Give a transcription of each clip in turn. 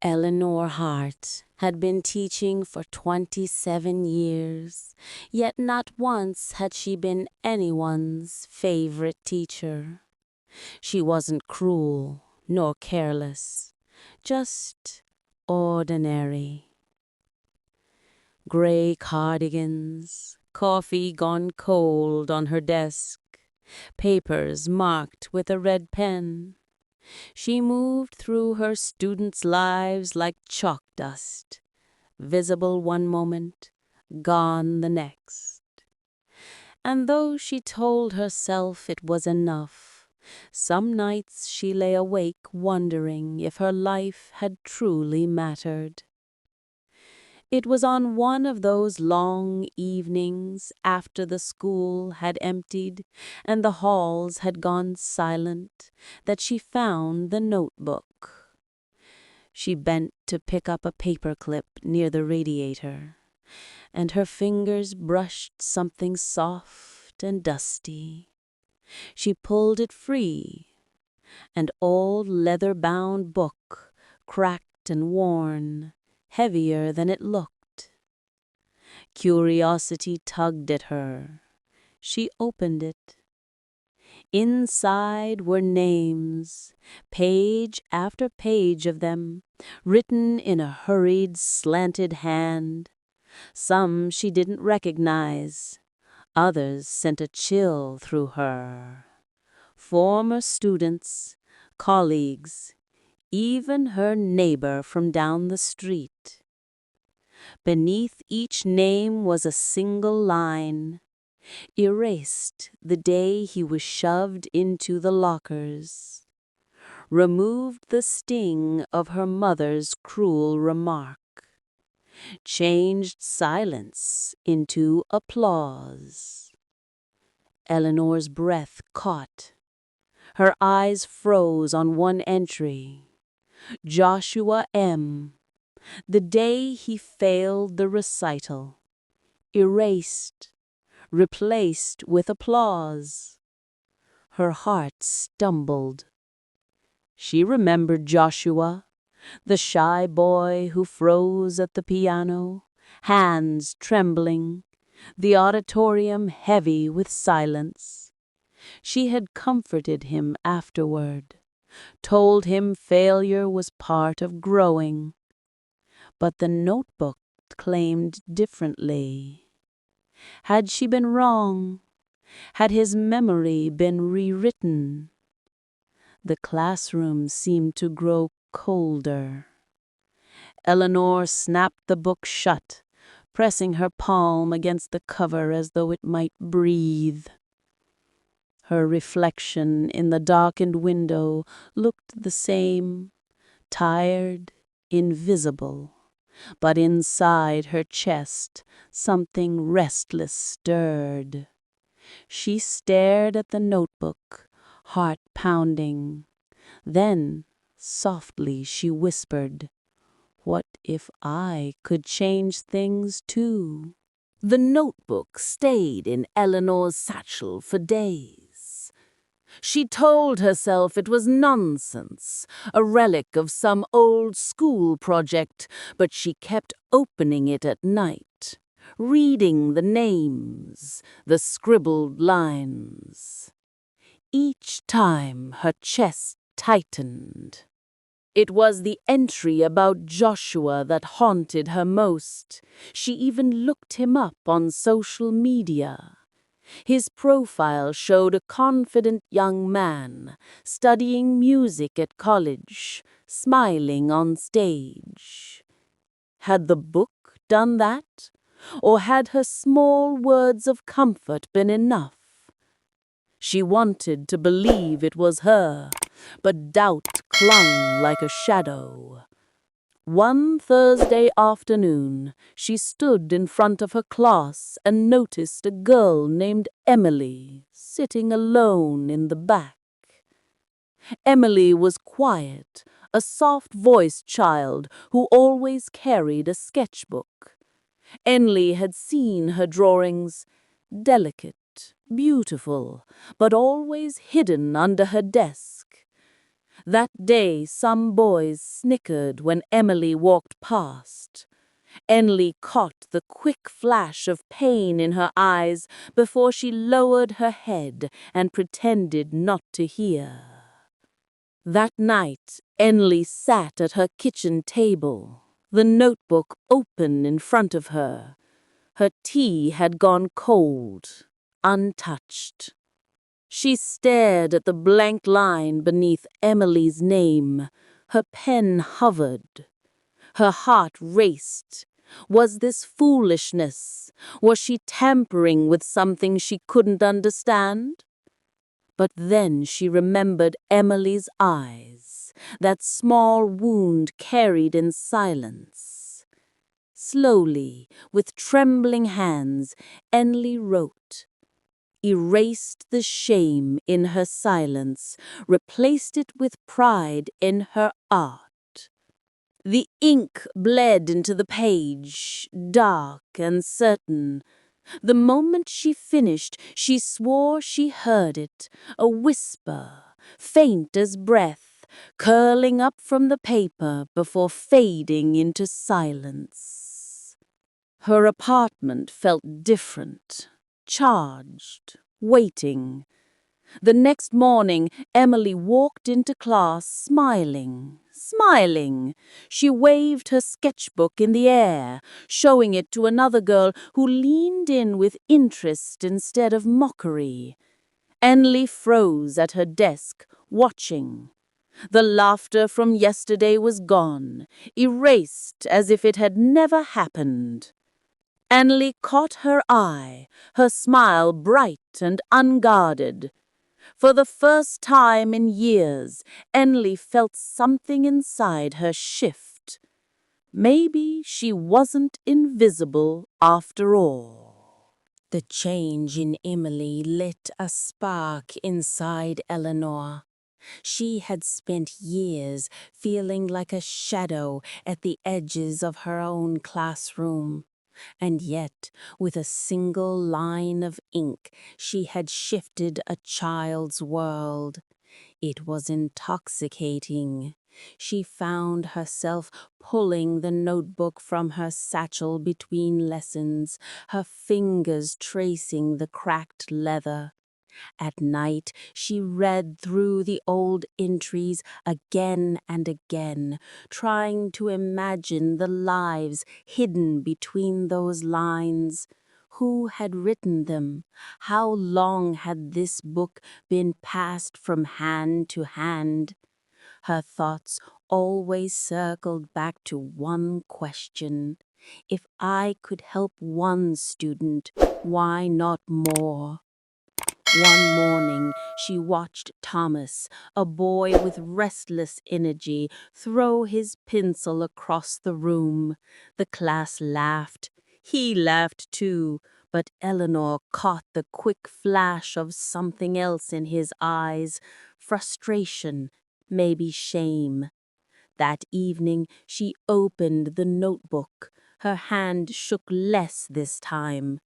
Eleanor Hart had been teaching for 27 years, yet not once had she been anyone's favorite teacher. She wasn't cruel nor careless, just ordinary. Gray cardigans, coffee gone cold on her desk, papers marked with a red pen. She moved through her students' lives like chalk dust, visible one moment, gone the next. And though she told herself it was enough, some nights she lay awake wondering if her life had truly mattered. It was on one of those long evenings after the school had emptied and the halls had gone silent that she found the notebook. She bent to pick up a paperclip near the radiator, and her fingers brushed something soft and dusty. She pulled it free, an old leather-bound book, cracked and worn, heavier than it looked. Curiosity tugged at her. She opened it. Inside were names, page after page of them, written in a hurried, slanted hand. Some she didn't recognize. Others sent a chill through her. Former students, colleagues, even her neighbor from down the street. Beneath each name was a single line, erased the day he was shoved into the lockers, removed the sting of her mother's cruel remark, changed silence into applause. Eleanor's breath caught. Her eyes froze on one entry. Joshua M., the day he failed the recital, erased, replaced with applause. Her heart stumbled. She remembered Joshua, the shy boy who froze at the piano, hands trembling, the auditorium heavy with silence. She had comforted him afterward, told him failure was part of growing. But the notebook claimed differently. Had she been wrong? Had his memory been rewritten? The classroom seemed to grow colder. Eleanor snapped the book shut, pressing her palm against the cover as though it might breathe. Her reflection in the darkened window looked the same, tired, invisible. But inside her chest, something restless stirred. She stared at the notebook, heart pounding. Then, softly, she whispered, "What if I could change things too?" The notebook stayed in Eleanor's satchel for days. She told herself it was nonsense, a relic of some old school project, but she kept opening it at night, reading the names, the scribbled lines. Each time her chest tightened. It was the entry about Joshua that haunted her most. She even looked him up on social media. His profile showed a confident young man, studying music at college, smiling on stage. Had the book done that? Or had her small words of comfort been enough? She wanted to believe it was her, but doubt clung like a shadow. One Thursday afternoon, she stood in front of her class and noticed a girl named Emily sitting alone in the back. Emily was quiet, a soft-voiced child who always carried a sketchbook. Emily had seen her drawings, delicate, beautiful, but always hidden under her desk. That day, some boys snickered when Emily walked past. Emily caught the quick flash of pain in her eyes before she lowered her head and pretended not to hear. That night, Emily sat at her kitchen table, the notebook open in front of her. Her tea had gone cold, untouched. She stared at the blank line beneath Emily's name. Her pen hovered. Her heart raced. Was this foolishness? Was she tampering with something she couldn't understand? But then she remembered Emily's eyes, that small wound carried in silence. Slowly, with trembling hands, Emily wrote, erased the shame in her silence, replaced it with pride in her art. The ink bled into the page, dark and certain. The moment she finished, she swore she heard it, a whisper, faint as breath, curling up from the paper before fading into silence. Her apartment felt different, charged, waiting. The next morning, Emily walked into class smiling. She waved her sketchbook in the air, showing it to another girl who leaned in with interest instead of mockery. Emily froze at her desk, watching. The laughter from yesterday was gone, erased as if it had never happened. Emily caught her eye, her smile bright and unguarded. For the first time in years, Emily felt something inside her shift. Maybe she wasn't invisible after all. The change in Emily lit a spark inside Eleanor. She had spent years feeling like a shadow at the edges of her own classroom. And yet, with a single line of ink, she had shifted a child's world. It was intoxicating. She found herself pulling the notebook from her satchel between lessons, her fingers tracing the cracked leather. At night, she read through the old entries again and again, trying to imagine the lives hidden between those lines. Who had written them? How long had this book been passed from hand to hand? Her thoughts always circled back to one question. If I could help one student, why not more? One morning, she watched Thomas, a boy with restless energy, throw his pencil across the room. The class laughed. He laughed too, but Eleanor caught the quick flash of something else in his eyes, frustration, maybe shame. That evening, she opened the notebook. Her hand shook less this time.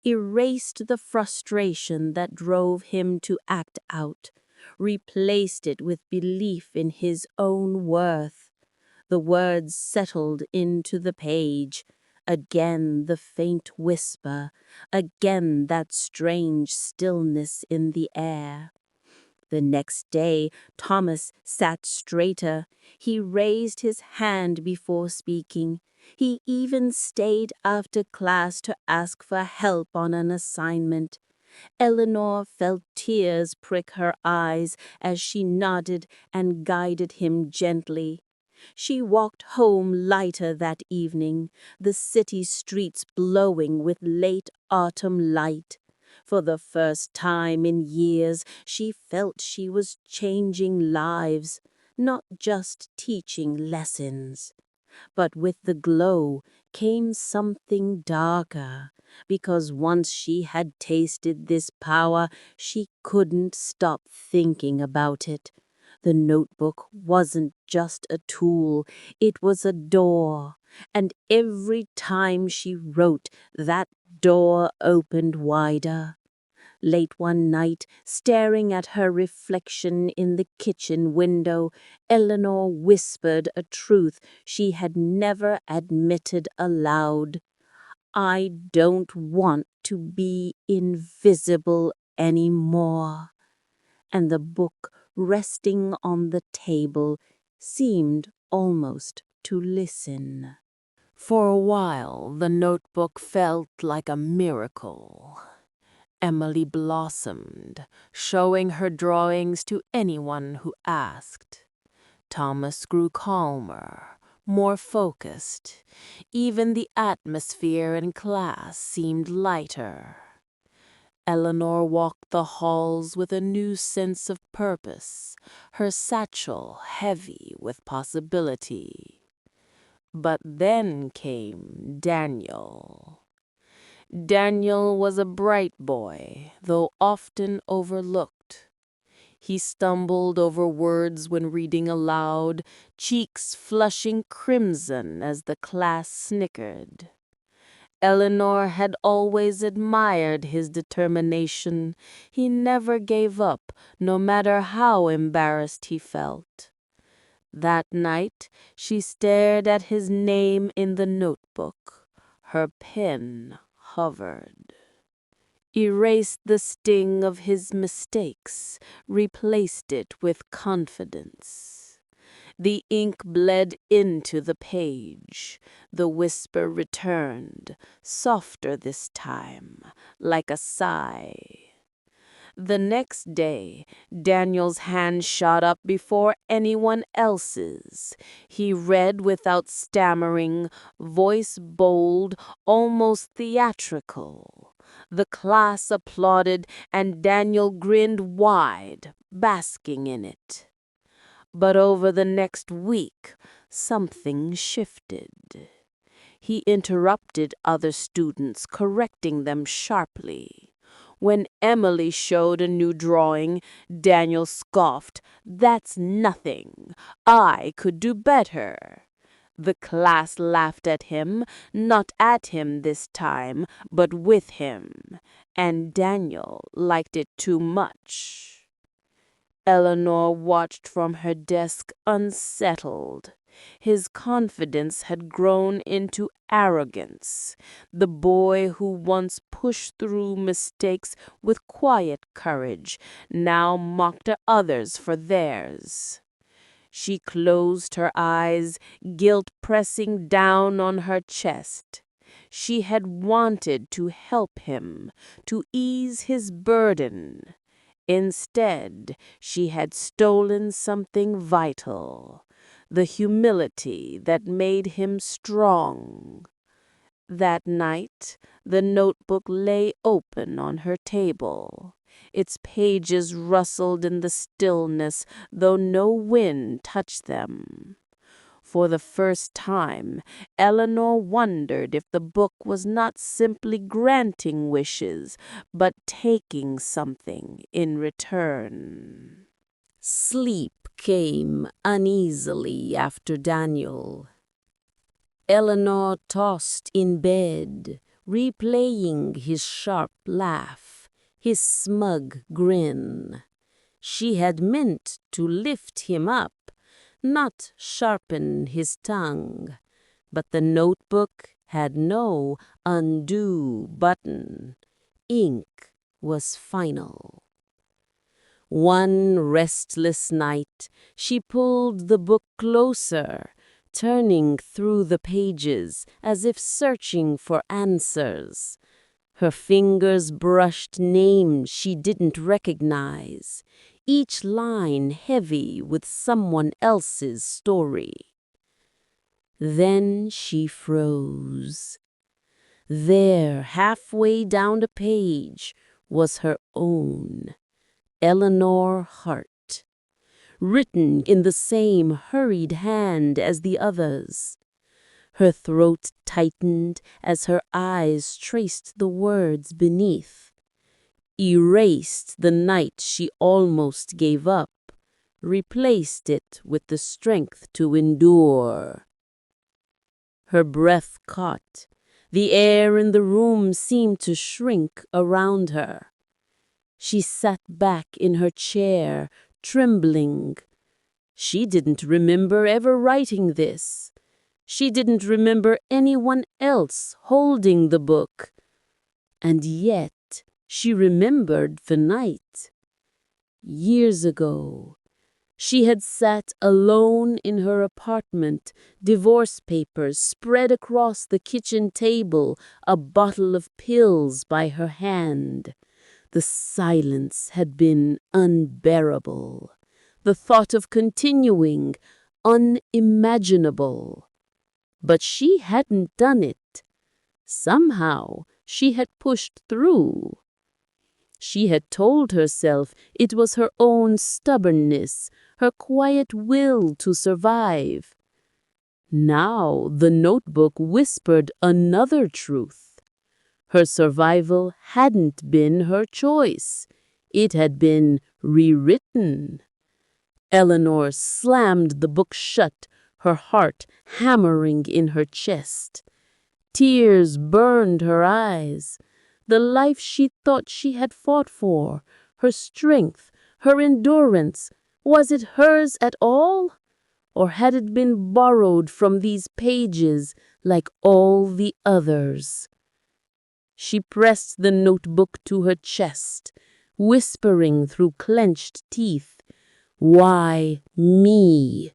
Erased the frustration that drove him to act out, replaced it with belief in his own worth. The words settled into the page. Again the faint whisper, again that strange stillness in the air. The next day, Thomas sat straighter. He raised his hand before speaking. He even stayed after class to ask for help on an assignment. Eleanor felt tears prick her eyes as she nodded and guided him gently. She walked home lighter that evening, the city streets glowing with late autumn light. For the first time in years, she felt she was changing lives, not just teaching lessons. But with the glow came something darker, because once she had tasted this power, she couldn't stop thinking about it. The notebook wasn't just a tool, it was a door, and every time she wrote, that door opened wider. Late one night, staring at her reflection in the kitchen window, Eleanor whispered a truth she had never admitted aloud. "I don't want to be invisible anymore." And the book resting on the table seemed almost to listen. For a while, the notebook felt like a miracle. Emily blossomed, showing her drawings to anyone who asked. Thomas grew calmer, more focused. Even the atmosphere in class seemed lighter. Eleanor walked the halls with a new sense of purpose, her satchel heavy with possibility. But then came Daniel. Daniel was a bright boy, though often overlooked. He stumbled over words when reading aloud, cheeks flushing crimson as the class snickered. Eleanor had always admired his determination. He never gave up, no matter how embarrassed he felt. That night, she stared at his name in the notebook. Her pen hovered. Erased the sting of his mistakes, replaced it with confidence. The ink bled into the page. The whisper returned, softer this time, like a sigh. The next day, Daniel's hand shot up before anyone else's. He read without stammering, voice bold, almost theatrical. The class applauded, and Daniel grinned wide, basking in it. But over the next week, something shifted. He interrupted other students, correcting them sharply. When Emily showed a new drawing, Daniel scoffed, "That's nothing. I could do better." The class laughed at him, not at him this time, but with him, and Daniel liked it too much. Eleanor watched from her desk unsettled. His confidence had grown into arrogance. The boy who once pushed through mistakes with quiet courage now mocked others for theirs. She closed her eyes, guilt pressing down on her chest. She had wanted to help him, to ease his burden. Instead, she had stolen something vital, the humility that made him strong. That night, the notebook lay open on her table. Its pages rustled in the stillness, though no wind touched them. For the first time, Eleanor wondered if the book was not simply granting wishes, but taking something in return. Sleep came uneasily after Daniel. Eleanor tossed in bed, replaying his sharp laugh, his smug grin. She had meant to lift him up, not sharpen his tongue, but the notebook had no undo button. Ink was final. One restless night, she pulled the book closer, turning through the pages as if searching for answers. Her fingers brushed names she didn't recognize, each line heavy with someone else's story. Then she froze. There, halfway down the page, was her own, Eleanor Hart, written in the same hurried hand as the others. Her throat tightened as her eyes traced the words beneath. Erased the night she almost gave up, replaced it with the strength to endure. Her breath caught. The air in the room seemed to shrink around her. She sat back in her chair, trembling. She didn't remember ever writing this. She didn't remember anyone else holding the book. And yet she remembered the night. Years ago, she had sat alone in her apartment, divorce papers spread across the kitchen table, a bottle of pills by her hand. The silence had been unbearable. The thought of continuing, unimaginable. But she hadn't done it. Somehow, she had pushed through. She had told herself it was her own stubbornness, her quiet will to survive. Now the notebook whispered another truth. Her survival hadn't been her choice. It had been rewritten. Eleanor slammed the book shut, her heart hammering in her chest. Tears burned her eyes. The life she thought she had fought for, her strength, her endurance, was it hers at all? Or had it been borrowed from these pages like all the others? She pressed the notebook to her chest, whispering through clenched teeth, "Why me?"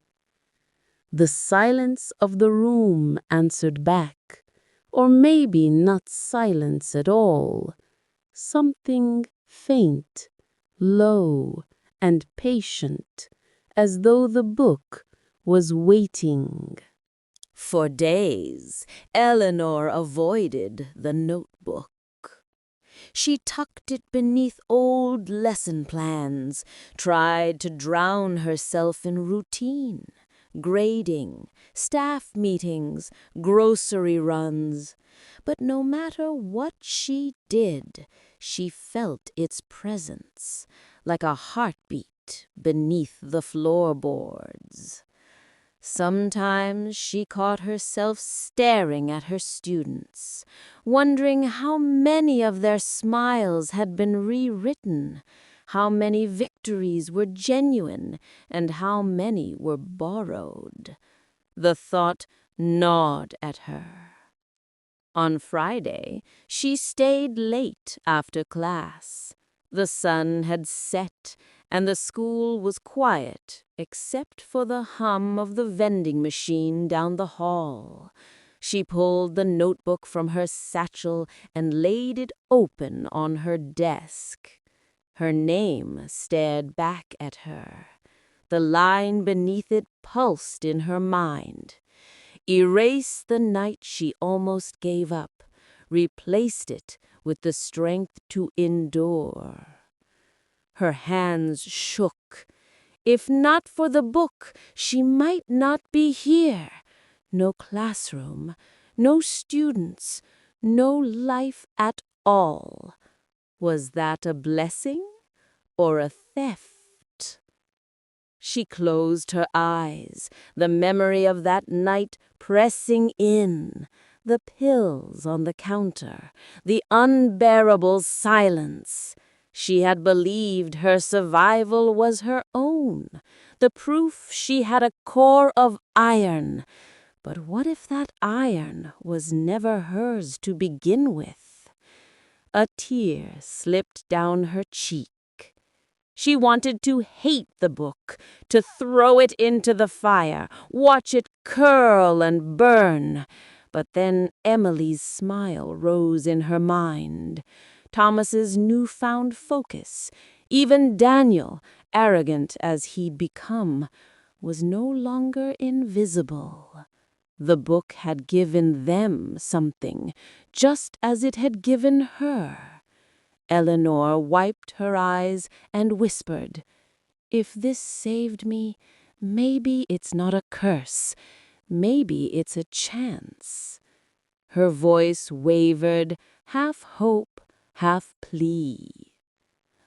The silence of the room answered back, or maybe not silence at all. Something faint, low, and patient, as though the book was waiting. For days, Eleanor avoided the notebook. She tucked it beneath old lesson plans, tried to drown herself in routine, grading, staff meetings, grocery runs. But no matter what she did, she felt its presence, like a heartbeat beneath the floorboards. Sometimes she caught herself staring at her students, wondering how many of their smiles had been rewritten, how many victories were genuine, and how many were borrowed. The thought gnawed at her. On Friday, she stayed late after class. The sun had set, and the school was quiet, except for the hum of the vending machine down the hall. She pulled the notebook from her satchel and laid it open on her desk. Her name stared back at her. The line beneath it pulsed in her mind. Erase the night she almost gave up, replaced it with the strength to endure. Her hands shook. If not for the book, she might not be here. No classroom, no students, no life at all. Was that a blessing or a theft? She closed her eyes, the memory of that night pressing in, the pills on the counter, the unbearable silence. She had believed her survival was her own, the proof she had a core of iron. But what if that iron was never hers to begin with? A tear slipped down her cheek. She wanted to hate the book, to throw it into the fire, watch it curl and burn. But then Emily's smile rose in her mind. Thomas's newfound focus, even Daniel, arrogant as he'd become, was no longer invisible. The book had given them something, just as it had given her. Eleanor wiped her eyes and whispered, "If this saved me, maybe it's not a curse. Maybe it's a chance." Her voice wavered, half hope, half plea.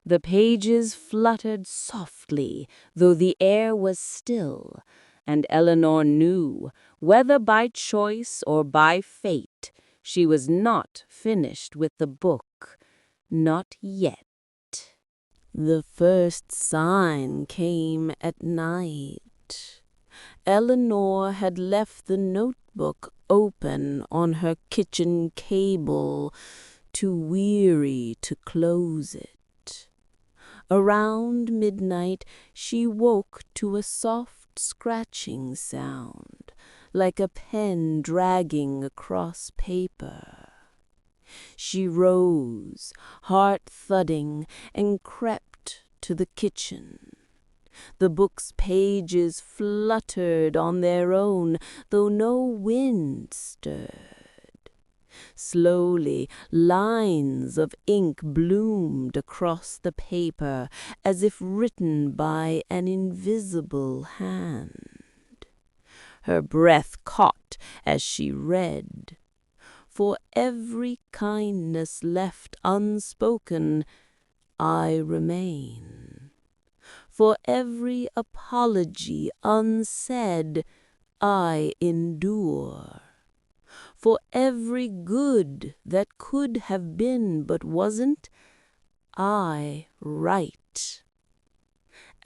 The pages fluttered softly, though the air was still, and Eleanor knew, whether by choice or by fate, she was not finished with the book. Not yet. The first sign came at night. Eleanor had left the notebook open on her kitchen table, too weary to close it. Around midnight, she woke to a soft scratching sound, like a pen dragging across paper. She rose, heart thudding, and crept to the kitchen. The book's pages fluttered on their own, though no wind stirred. Slowly, lines of ink bloomed across the paper, as if written by an invisible hand. Her breath caught as she read. For every kindness left unspoken, I remain. For every apology unsaid, I endure. For every good that could have been but wasn't, I write.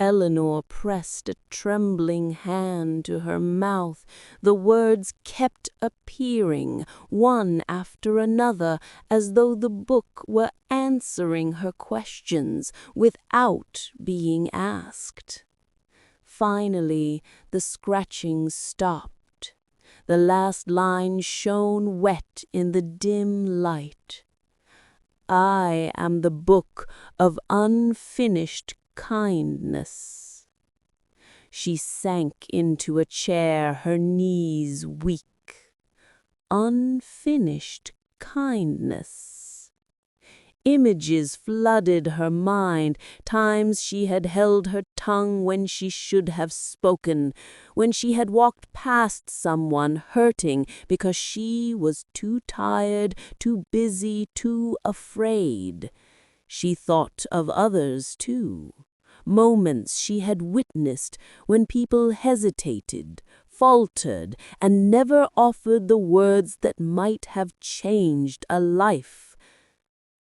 Eleanor pressed a trembling hand to her mouth. The words kept appearing, one after another, as though the book were answering her questions without being asked. Finally, the scratching stopped. The last line shone wet in the dim light. I am the book of unfinished kindness. She sank into a chair, her knees weak. Unfinished kindness. Images flooded her mind, times she had held her tongue when she should have spoken, when she had walked past someone hurting because she was too tired, too busy, too afraid. She thought of others, too. Moments she had witnessed when people hesitated, faltered, and never offered the words that might have changed a life.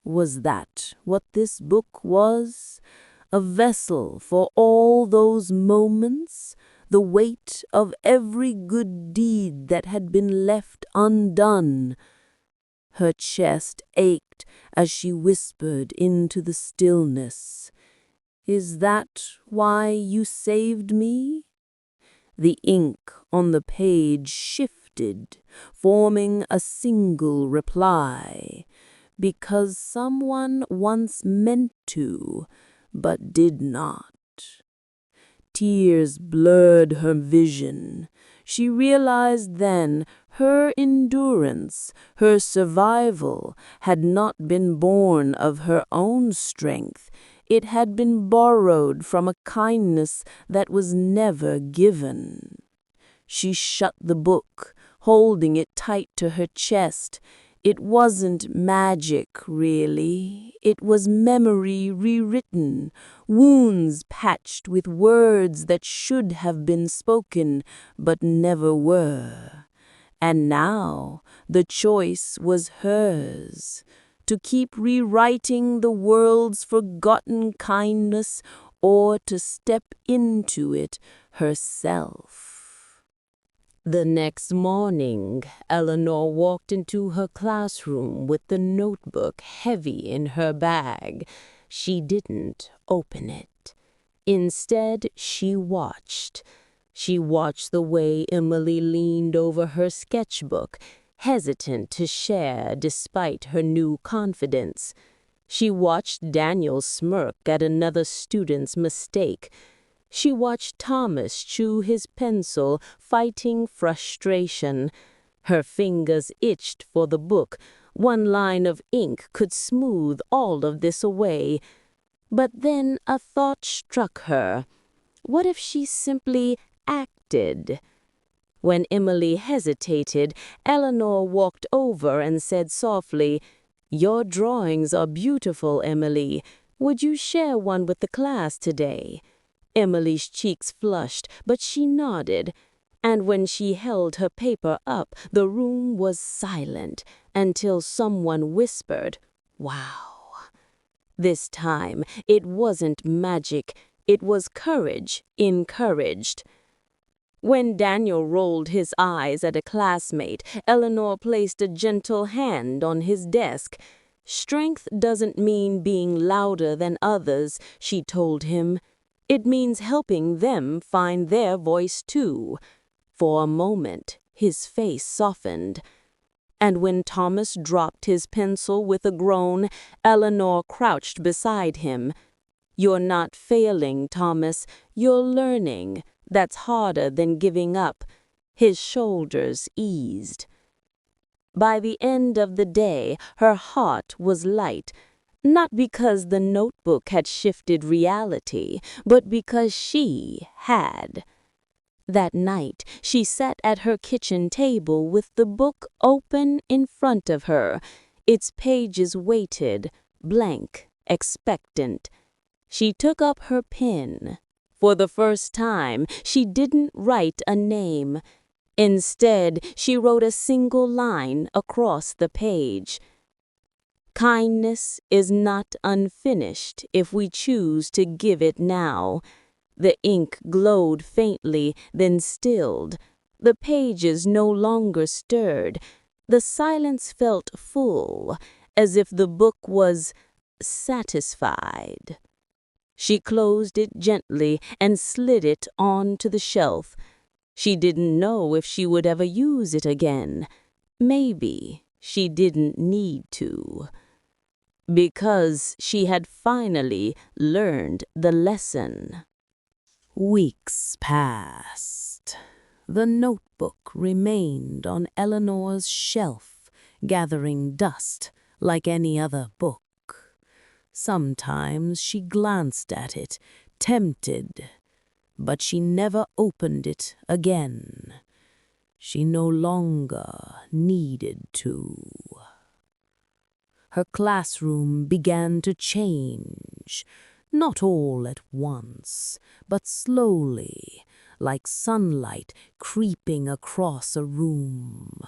Was that what this book was? A vessel for all those moments, the weight of every good deed that had been left undone. Her chest ached as she whispered into the stillness, "Is that why you saved me?" The ink on the page shifted, forming a single reply. Because someone once meant to, but did not. Tears blurred her vision. She realized then her endurance, her survival, had not been born of her own strength. It had been borrowed from a kindness that was never given. She shut the book, holding it tight to her chest. It wasn't magic, really. It was memory rewritten, wounds patched with words that should have been spoken, but never were. And now the choice was hers, to keep rewriting the world's forgotten kindness or to step into it herself. The next morning, Eleanor walked into her classroom with the notebook heavy in her bag. She didn't open it. Instead, she watched. She watched the way Emily leaned over her sketchbook, hesitant to share despite her new confidence. She watched Daniel smirk at another student's mistake. She watched Thomas chew his pencil, fighting frustration. Her fingers itched for the book. One line of ink could smooth all of this away. But then a thought struck her. What if she simply acted? When Emily hesitated, Eleanor walked over and said softly, "Your drawings are beautiful, Emily. Would you share one with the class today?" Emily's cheeks flushed, but she nodded, and when she held her paper up, the room was silent until someone whispered, "Wow." This time, it wasn't magic, it was courage encouraged. When Daniel rolled his eyes at a classmate, Eleanor placed a gentle hand on his desk. "Strength doesn't mean being louder than others," she told him. "It means helping them find their voice too." For a moment, his face softened. And when Thomas dropped his pencil with a groan, Eleanor crouched beside him. "You're not failing, Thomas. You're learning. That's harder than giving up." His shoulders eased. By the end of the day, her heart was light, not because the notebook had shifted reality, but because she had. That night, she sat at her kitchen table with the book open in front of her, its pages weighted, blank, expectant. She took up her pen. For the first time, she didn't write a name. Instead, she wrote a single line across the page. "Kindness is not unfinished if we choose to give it now." The ink glowed faintly, then stilled. The pages no longer stirred. The silence felt full, as if the book was satisfied. She closed it gently and slid it onto the shelf. She didn't know if she would ever use it again. Maybe she didn't need to. Because she had finally learned the lesson. Weeks passed. The notebook remained on Eleanor's shelf, gathering dust like any other book. Sometimes she glanced at it, tempted, but she never opened it again. She no longer needed to. Her classroom began to change, not all at once, but slowly, like sunlight creeping across a room.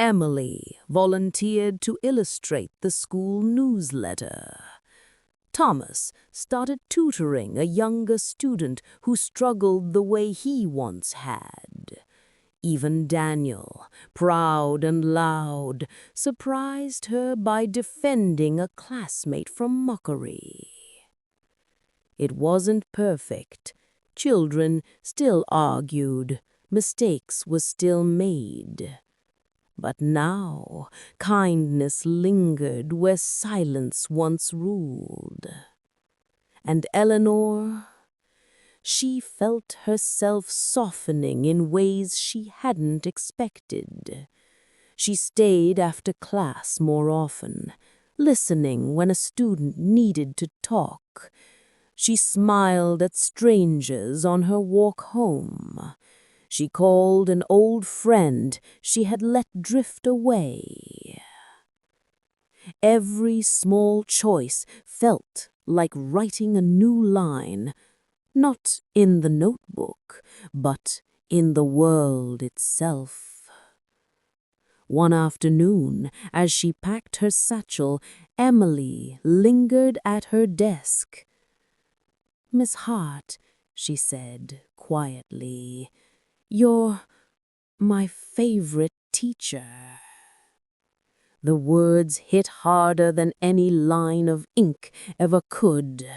Emily volunteered to illustrate the school newsletter. Thomas started tutoring a younger student who struggled the way he once had. Even Daniel, proud and loud, surprised her by defending a classmate from mockery. It wasn't perfect. Children still argued. Mistakes were still made. But now, kindness lingered where silence once ruled. And Eleanor, she felt herself softening in ways she hadn't expected. She stayed after class more often, listening when a student needed to talk. She smiled at strangers on her walk home. She called an old friend she had let drift away. Every small choice felt like writing a new line, not in the notebook, but in the world itself. One afternoon, as she packed her satchel, Emily lingered at her desk. "Miss Hart," she said quietly, "you're my favorite teacher." The words hit harder than any line of ink ever could.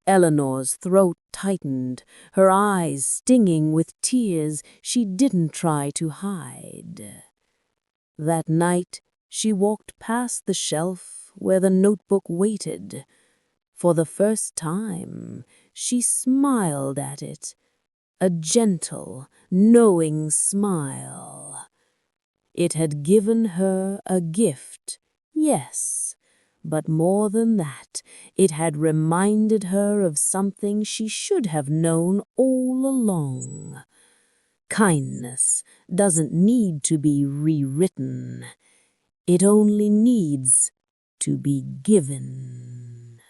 Eleanor's throat tightened, her eyes stinging with tears she didn't try to hide. That night, she walked past the shelf where the notebook waited. For the first time, she smiled at it, a gentle, knowing smile. It had given her a gift, yes, but more than that, it had reminded her of something she should have known all along. Kindness doesn't need to be rewritten. It only needs to be given.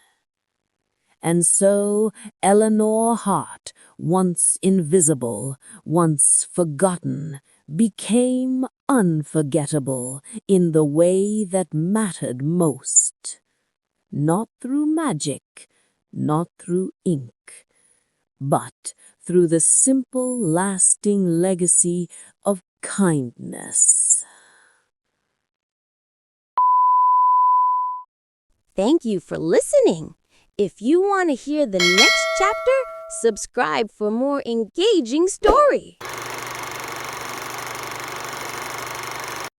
And so Eleanor Hart, once invisible, once forgotten, became unforgettable in the way that mattered most. not through magic, not through ink, but through the simple, lasting legacy of kindness. Thank you for listening. If you want to hear the next chapter, subscribe for more engaging story.